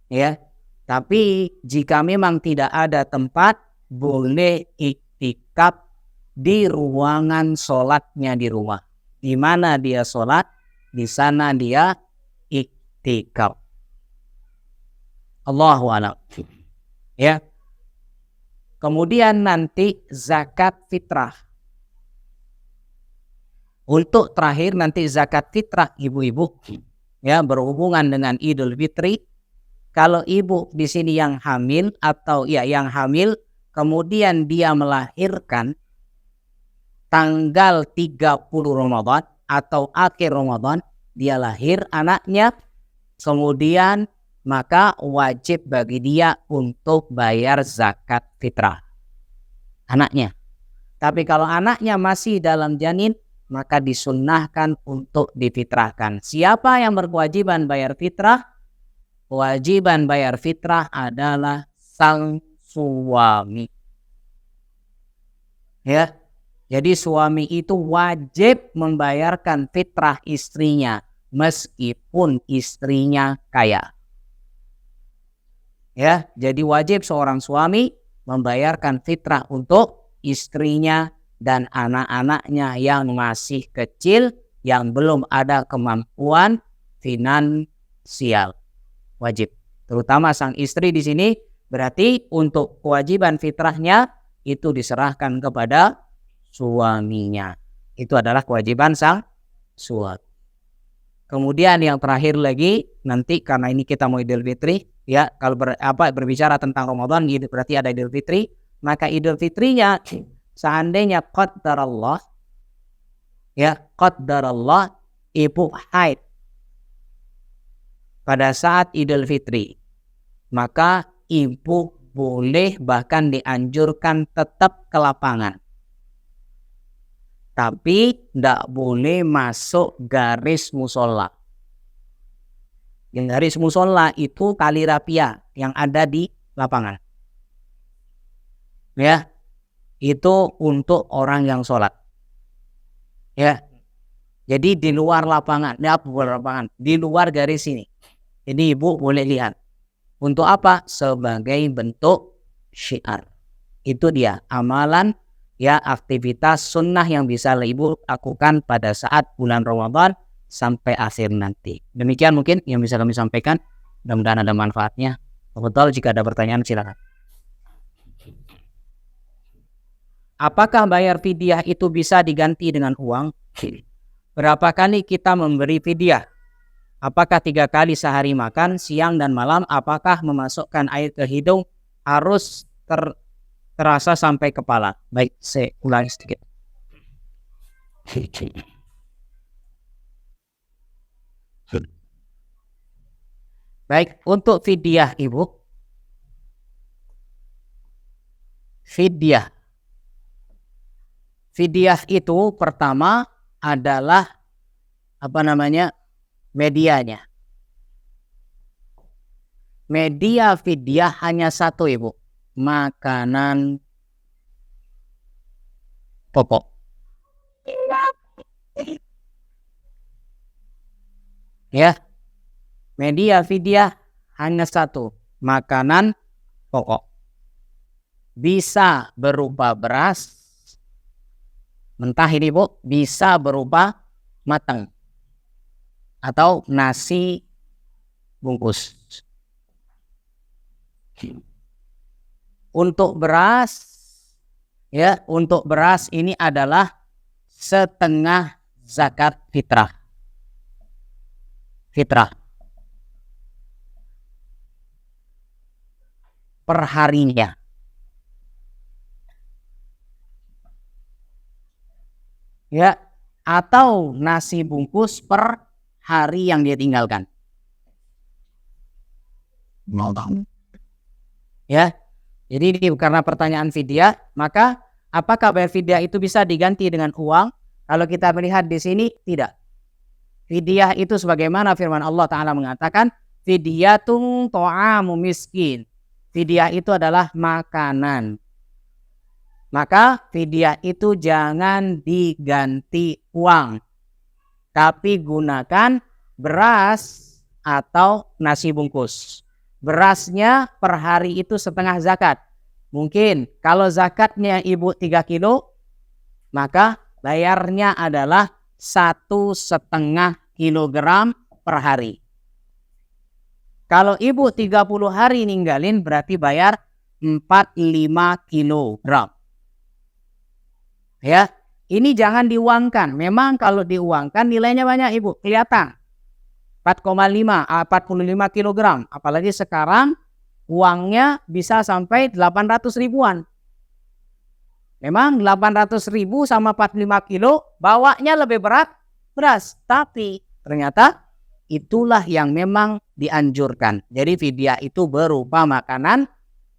Ya, tapi jika memang tidak ada tempat, boleh iktikaf di ruangan sholatnya di rumah. Di mana dia sholat, di sana dia iktikaf. Allahu a'lam. Ya. Kemudian nanti zakat fitrah. Untuk terakhir nanti zakat fitrah ibu-ibu, ya, berhubungan dengan Idul Fitri. Kalau ibu di sini yang hamil atau ya yang hamil, kemudian dia melahirkan tanggal 30 Ramadan atau akhir Ramadan, dia lahir anaknya, kemudian maka wajib bagi dia untuk bayar zakat fitrah anaknya. Tapi kalau anaknya masih dalam janin, maka disunnahkan untuk difitrahkan. Siapa yang berkewajiban bayar fitrah? Kewajiban bayar fitrah adalah sang suami. Ya, jadi suami itu wajib membayarkan fitrah istrinya meskipun istrinya kaya. Ya, jadi wajib seorang suami membayarkan fitrah untuk istrinya dan anak-anaknya yang masih kecil, yang belum ada kemampuan finansial. Wajib. Terutama sang istri di sini berarti untuk kewajiban fitrahnya itu diserahkan kepada suaminya. Itu adalah kewajiban sang suami. Kemudian yang terakhir lagi, nanti karena ini kita mau Idul Fitri, ya kalau berbicara tentang Ramadan berarti ada Idul Fitri, maka Idul Fitrinya seandainya qaddarallah, ya qaddarallah ibu haid pada saat Idul Fitri, maka ibu boleh bahkan dianjurkan tetap ke lapangan. Tapi tidak boleh masuk garis musola. Yang garis musola itu tali rapia yang ada di lapangan. Ya, itu untuk orang yang sholat. Ya, jadi di luar lapangan, di luar garis ini. Jadi ibu boleh lihat. Untuk apa? Sebagai bentuk syiar. Itu dia amalan, ya aktivitas sunnah yang bisa ibu lakukan pada saat bulan Ramadan sampai akhir nanti. Demikian mungkin yang bisa kami sampaikan. Mudah-mudahan ada manfaatnya. Betul, jika ada pertanyaan silakan. Apakah bayar fidyah itu bisa diganti dengan uang? Berapa kali kita memberi fidyah? Apakah 3 kali sehari makan, siang dan malam? Apakah memasukkan air ke hidung harus terasa sampai kepala? Baik, saya ulangi sedikit. Baik, untuk fidyah ibu. Fidyah itu pertama adalah medianya. Media fidyah hanya satu ibu, makanan pokok. Ya, media fidyah hanya satu, makanan pokok. Bisa berupa beras mentah ini bu, bisa berupa matang atau nasi bungkus. Untuk beras, ya, untuk beras ini adalah setengah zakat fitrah. Perharinya. Ya, atau nasi bungkus per hari yang dia tinggalkan. Ya, jadi karena pertanyaan fidyah, maka apakah bayar fidyah itu bisa diganti dengan uang? Kalau kita melihat di sini tidak. Fidyah itu sebagaimana firman Allah Ta'ala mengatakan, fidyatun ta'amu miskin. Fidyah itu adalah makanan. Maka fidyah itu jangan diganti uang, tapi gunakan beras atau nasi bungkus. Berasnya per hari itu setengah zakat. Mungkin kalau zakatnya ibu 3 kilo, maka bayarnya adalah 1,5 kilogram per hari. Kalau ibu 30 hari ninggalin berarti bayar 45 kilogram. Ya, ini jangan diuangkan. Memang kalau diuangkan nilainya banyak ibu, kelihatan. 45 kilogram. Apalagi sekarang uangnya bisa sampai 800 ribuan. Memang 800 ribu sama 45 kilo bawanya lebih berat beras. Tapi ternyata itulah yang memang dianjurkan. Jadi fidyah itu berupa makanan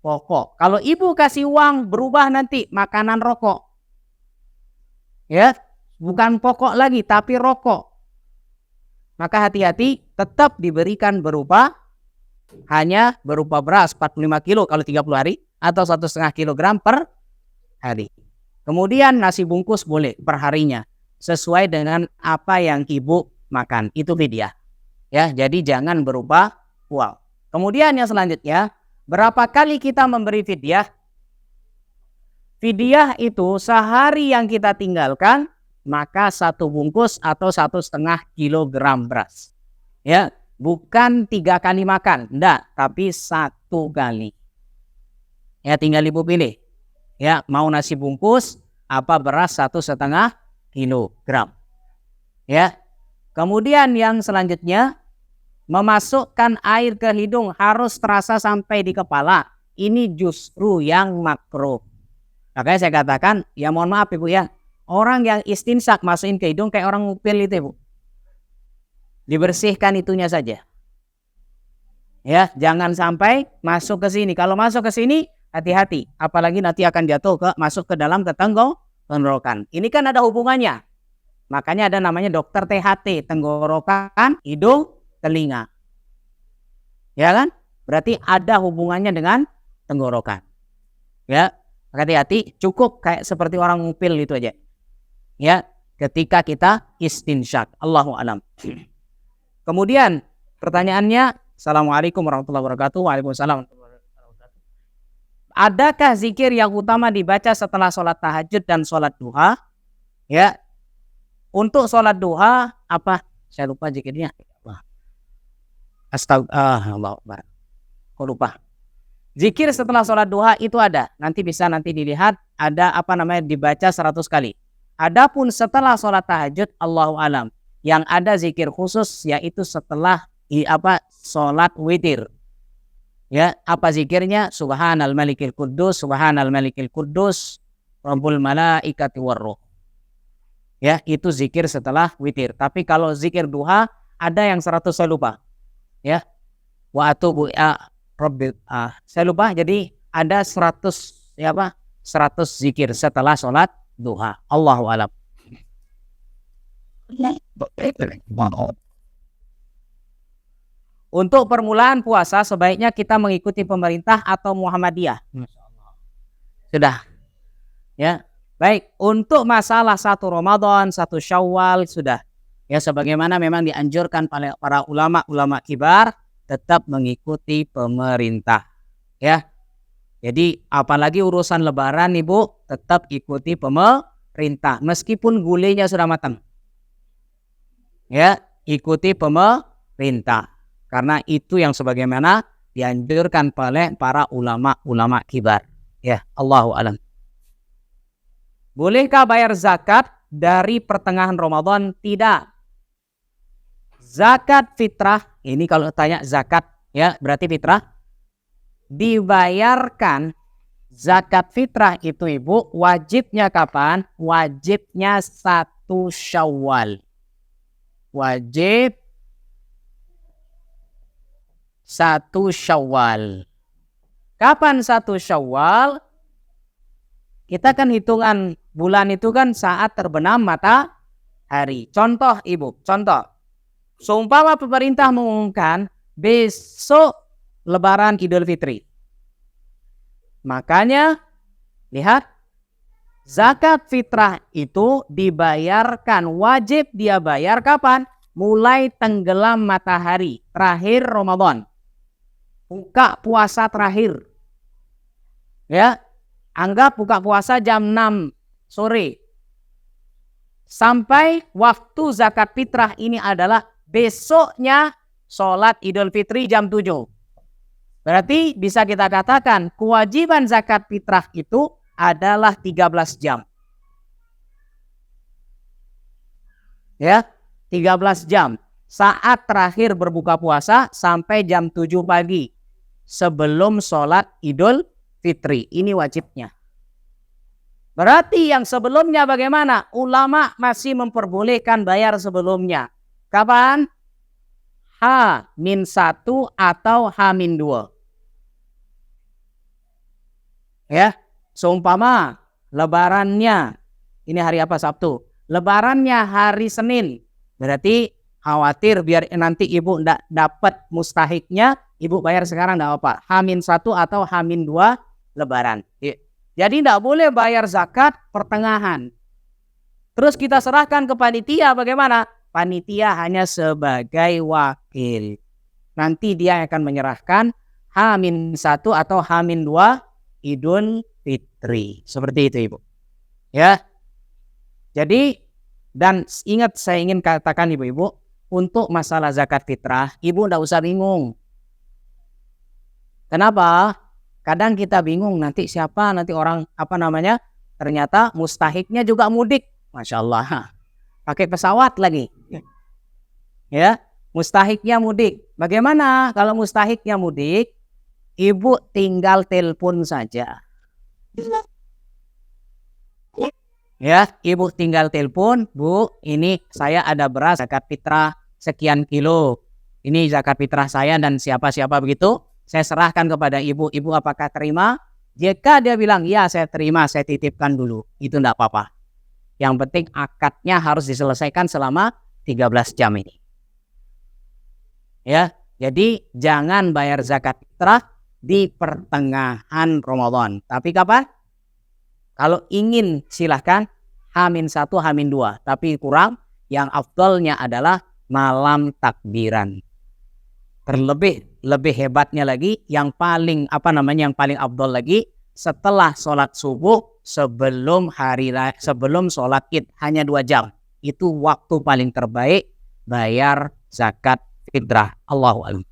pokok. Kalau ibu kasih uang berubah nanti makanan rokok. Ya, bukan pokok lagi tapi rokok. Maka hati-hati, tetap diberikan hanya berupa beras 45 kilo kalau 30 hari atau 1,5 kilogram per hari. Kemudian nasi bungkus boleh per harinya sesuai dengan apa yang ibu makan. Itu fidyah. Ya, jadi jangan berupa uang. Kemudian yang selanjutnya, berapa kali kita memberi fidyah? Fidyah itu sehari yang kita tinggalkan, maka 1 bungkus atau 1,5 kilogram beras. Ya, bukan 3 kali makan, enggak, tapi 1 kali. Ya, tinggal ibu pilih. Ya, mau nasi bungkus apa beras 1,5 kilogram. Ya. Kemudian yang selanjutnya, memasukkan air ke hidung harus terasa sampai di kepala. Ini justru yang makruh. Makanya saya katakan, ya mohon maaf Ibu ya, orang yang istinsak masukin ke hidung kayak orang ngupil itu Ibu. Dibersihkan itunya saja. Ya, jangan sampai masuk ke sini. Kalau masuk ke sini, hati-hati. Apalagi nanti akan jatuh masuk ke dalam tenggorokan. Ini kan ada hubungannya. Makanya ada namanya dokter THT, tenggorokan, hidung, telinga. Ya kan? Berarti ada hubungannya dengan tenggorokan. Ya, hati-hati. Cukup kayak seperti orang ngupil itu aja. Ya, ketika kita istinsyak. Allahu a'lam. Kemudian pertanyaannya, Assalamualaikum warahmatullahi wabarakatuh. Waalaikumsalam. Adakah zikir yang utama dibaca setelah sholat tahajud dan sholat duha? Ya, untuk sholat duha apa? Saya lupa zikirnya. Astagfirullah. Kok lupa? Zikir setelah sholat duha itu ada. Nanti bisa dilihat ada dibaca 100 kali. Adapun setelah sholat tahajud, Allahu alam. Yang ada zikir khusus yaitu setelah sholat witir. Ya, apa zikirnya? Subhanal malikil quddus, subhanal malikil quddus, rabbul malaikati warruh. Ya, itu zikir setelah witir. Tapi kalau zikir duha ada yang 100 saya lupa. Ya. Wa atubu rabbil saya lupa, jadi ada 100 100 zikir setelah sholat duha. Allahu a'lam. Untuk permulaan puasa sebaiknya kita mengikuti pemerintah atau Muhammadiyah. Sudah. Ya. Baik, untuk masalah 1 Ramadan, 1 Syawal sudah. Ya, sebagaimana memang dianjurkan para ulama kibar tetap mengikuti pemerintah. Ya. Jadi apalagi urusan lebaran Ibu, tetap ikuti pemerintah meskipun gulenya sudah matang. Ya, ikuti pemerintah. Karena itu yang sebagaimana dianjurkan oleh para ulama kibar. Ya, Allahu a'lam. Bolehkah bayar zakat dari pertengahan Ramadan? Tidak. Zakat fitrah, ini kalau tanya zakat ya berarti fitrah. Dibayarkan zakat fitrah itu Ibu wajibnya kapan? Wajibnya 1 Syawal. Wajib 1 Syawal. Kapan 1 Syawal? Kita kan hitungan bulan itu kan saat terbenam matahari. Contoh Ibu, contoh. Seumpama pemerintah mengumumkan besok Lebaran Idul Fitri. Makanya lihat, zakat fitrah itu dibayarkan, wajib dia bayar kapan? Mulai tenggelam matahari terakhir Ramadan. Buka puasa terakhir. Ya, anggap buka puasa jam 6 sore. Sampai waktu zakat fitrah ini adalah besoknya sholat Idul Fitri jam 7. Berarti bisa kita katakan kewajiban zakat fitrah itu adalah 13 jam. Ya, 13 jam. Saat terakhir berbuka puasa sampai jam 7 pagi. Sebelum sholat Idul Fitri. Ini wajibnya. Berarti yang sebelumnya bagaimana? Ulama masih memperbolehkan bayar sebelumnya. Kapan? H-1 atau H-2. Ya, seumpama lebarannya, ini hari apa? Sabtu. Lebarannya hari Senin. Berarti khawatir biar nanti Ibu enggak dapat mustahiknya, Ibu bayar sekarang enggak apa. H-1 atau H-2 lebaran. Jadi tidak boleh bayar zakat pertengahan. Terus kita serahkan ke panitia bagaimana? Panitia hanya sebagai wakil. Nanti dia akan menyerahkan H-1 atau H-2 Idul Fitri. Seperti itu Ibu. Ya. Jadi, dan ingat saya ingin katakan Ibu-Ibu, untuk masalah zakat fitrah, Ibu tidak usah bingung. Kenapa? Kadang kita bingung nanti siapa, nanti orang ternyata mustahiknya juga mudik. Masya Allah. Pakai pesawat lagi. Ya, mustahiknya mudik. Bagaimana kalau mustahiknya mudik? Ibu tinggal telepon saja. Ya, ibu tinggal telepon, Bu, ini saya ada beras zakat fitrah sekian kilo. Ini zakat fitrah saya dan siapa-siapa begitu. Saya serahkan kepada ibu. Ibu apakah terima? Jika dia bilang, ya saya terima, saya titipkan dulu. Itu enggak apa-apa. Yang penting akadnya harus diselesaikan selama 13 jam ini. Ya, jadi jangan bayar zakat fitrah di pertengahan Ramadan. Tapi kapan? Kalau ingin silahkan H-1, H-2. Tapi kurang, yang afdalnya adalah malam takbiran. Lebih hebatnya lagi, yang paling afdal lagi, setelah sholat subuh, sebelum sholat id, hanya 2 jam. Itu waktu paling terbaik bayar zakat fitrah. Allahu a'lam.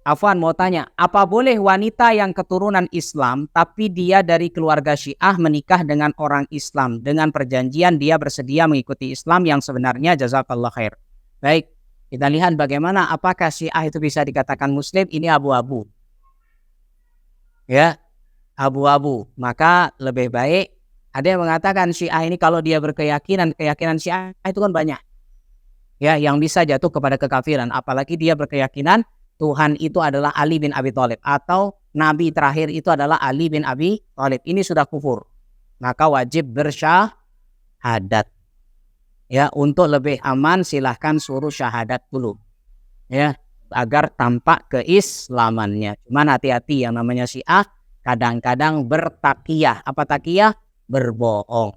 Afwan mau tanya, apa boleh wanita yang keturunan Islam tapi dia dari keluarga Syiah menikah dengan orang Islam dengan perjanjian dia bersedia mengikuti Islam yang sebenarnya? Jazakallah khair. Baik, kita lihat bagaimana apakah Syiah itu bisa dikatakan Muslim. Ini abu-abu. Ya, abu-abu. Maka lebih baik, ada yang mengatakan Syiah ini kalau dia keyakinan Syiah itu kan banyak. Ya, yang bisa jatuh kepada kekafiran. Apalagi dia berkeyakinan Tuhan itu adalah Ali bin Abi Thalib atau Nabi terakhir itu adalah Ali bin Abi Thalib. Ini sudah kufur. Maka wajib bersyahadat. Ya, untuk lebih aman silahkan suruh syahadat dulu. Ya, agar tampak keislamannya. Cuman hati-hati, yang namanya Syiah kadang-kadang bertakiyah. Apa takiyah? Berbohong.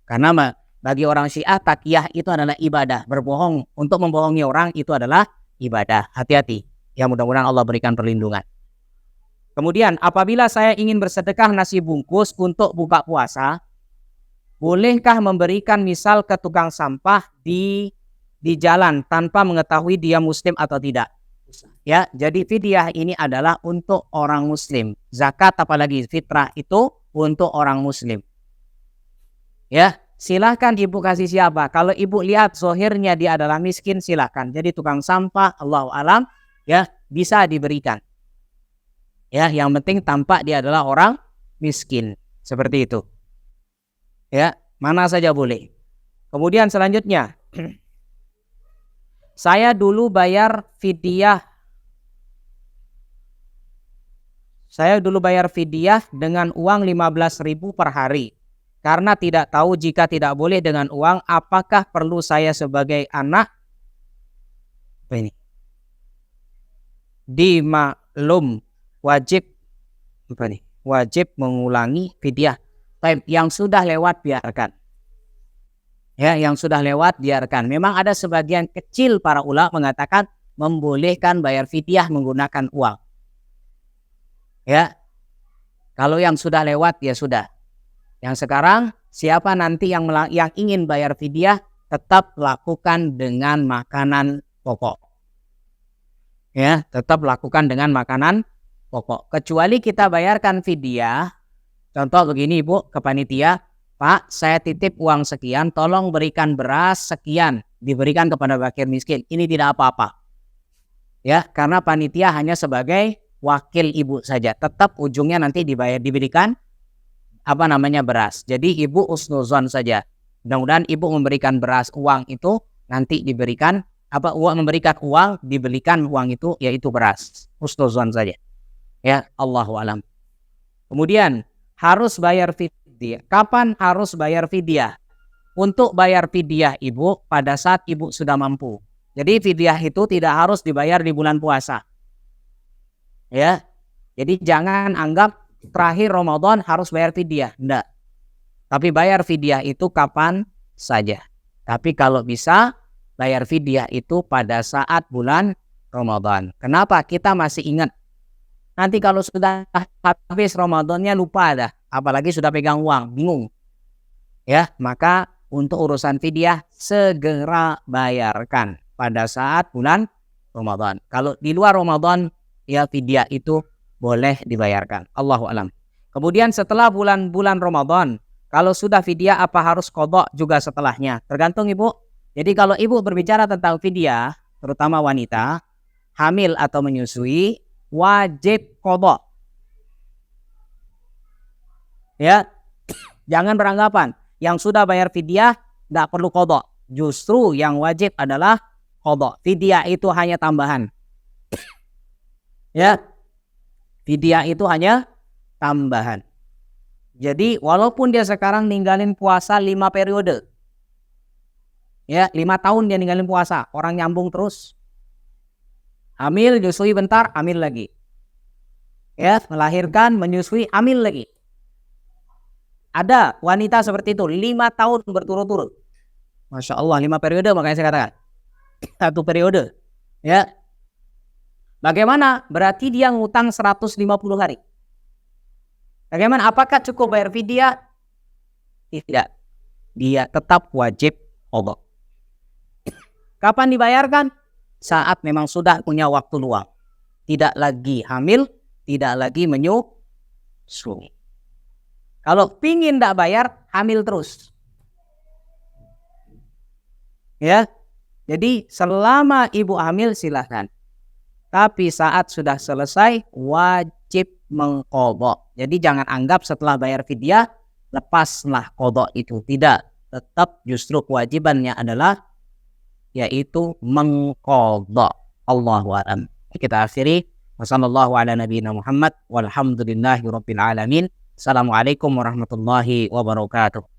Karena bagi orang Syiah takiyah itu adalah ibadah. Berbohong untuk membohongi orang itu adalah ibadah. Hati-hati. Ya, mudah-mudahan Allah berikan perlindungan. Kemudian apabila saya ingin bersedekah nasi bungkus untuk buka puasa, bolehkah memberikan misal ke tukang sampah di jalan tanpa mengetahui dia muslim atau tidak? Ya, jadi fidyah ini adalah untuk orang muslim. Zakat apalagi fitrah itu untuk orang muslim. Ya, silahkan ibu kasih siapa. Kalau ibu lihat zohirnya dia adalah miskin, silahkan. Jadi tukang sampah, Allahu alam, ya bisa diberikan. Ya, yang penting tampak dia adalah orang miskin. Seperti itu. Ya, mana saja boleh. Kemudian selanjutnya, saya dulu bayar fidyah. Saya dulu bayar fidyah dengan uang 15.000 per hari. Karena tidak tahu jika tidak boleh dengan uang, apakah perlu saya sebagai anak dimaklum wajib mengulangi fidyah? Yang sudah lewat biarkan. Ya, yang sudah lewat biarkan. Memang ada sebagian kecil para ulama mengatakan membolehkan bayar fidyah menggunakan uang. Ya, kalau yang sudah lewat ya sudah. Yang sekarang siapa nanti yang ingin bayar fidyah tetap lakukan dengan makanan pokok. Ya, tetap lakukan dengan makanan pokok. Kecuali kita bayarkan fidyah. Contoh begini Ibu, ke panitia, Pak, saya titip uang sekian, tolong berikan beras sekian, diberikan kepada fakir miskin. Ini tidak apa-apa. Ya, karena panitia hanya sebagai wakil ibu saja. Tetap ujungnya nanti diberikan beras. Jadi ibu husnuzon saja. Mudah-mudahan ibu memberikan beras, uang itu nanti diberikan memberikan uang, dibelikan uang itu yaitu beras. Husnuzon saja. Ya, Allahu alam. Kemudian harus bayar fidyah. Kapan harus bayar fidyah? Untuk bayar fidyah ibu pada saat ibu sudah mampu. Jadi fidyah itu tidak harus dibayar di bulan puasa. Ya. Jadi jangan anggap terakhir Ramadan harus bayar fidyah. Enggak. Tapi bayar fidyah itu kapan saja. Tapi kalau bisa bayar fidyah itu pada saat bulan Ramadan. Kenapa? Kita masih ingat. Nanti kalau sudah habis Ramadannya lupa dah. Apalagi sudah pegang uang, bingung. Ya, maka untuk urusan fidyah segera bayarkan pada saat bulan Ramadan. Kalau di luar Ramadan ya fidyah itu boleh dibayarkan. Allahu alam. Kemudian setelah bulan-bulan Ramadan, Kalau sudah fidyah apa harus qadha juga setelahnya? Tergantung ibu. Jadi kalau ibu berbicara tentang fidyah, terutama wanita hamil atau menyusui, wajib qadha. Ya, jangan beranggapan yang sudah bayar fidyah tidak perlu qadha. Justru yang wajib adalah qadha. Fidyah itu hanya tambahan. Ya, fidyah itu hanya tambahan. Jadi walaupun dia sekarang ninggalin puasa 5 periode, ya 5 tahun dia ninggalin puasa, orang nyambung terus, hamil, menyusui bentar, hamil lagi, ya melahirkan, menyusui, hamil lagi. Ada wanita seperti itu 5 tahun berturut-turut, masya Allah 5 periode, makanya saya katakan 1 periode, ya. Bagaimana? Berarti dia ngutang 150 hari. Bagaimana? Apakah cukup bayar fidyah? Tidak. Dia tetap wajib qadha. Kapan dibayarkan? Saat memang sudah punya waktu luang. Tidak lagi hamil, tidak lagi menyusui. Kalau pingin tidak bayar, hamil terus. Ya. Jadi selama ibu hamil silahkan. Tapi saat sudah selesai, wajib mengqadha. Jadi jangan anggap setelah bayar fidyah lepaslah qadha itu. Tidak, tetap justru kewajibannya adalah yaitu mengqadha. Allahu a'lam. Kita akhiri. Wassallallahu ala nabiyina Muhammad walhamdulillahi rabbil alamin. Assalamualaikum warahmatullahi wabarakatuh.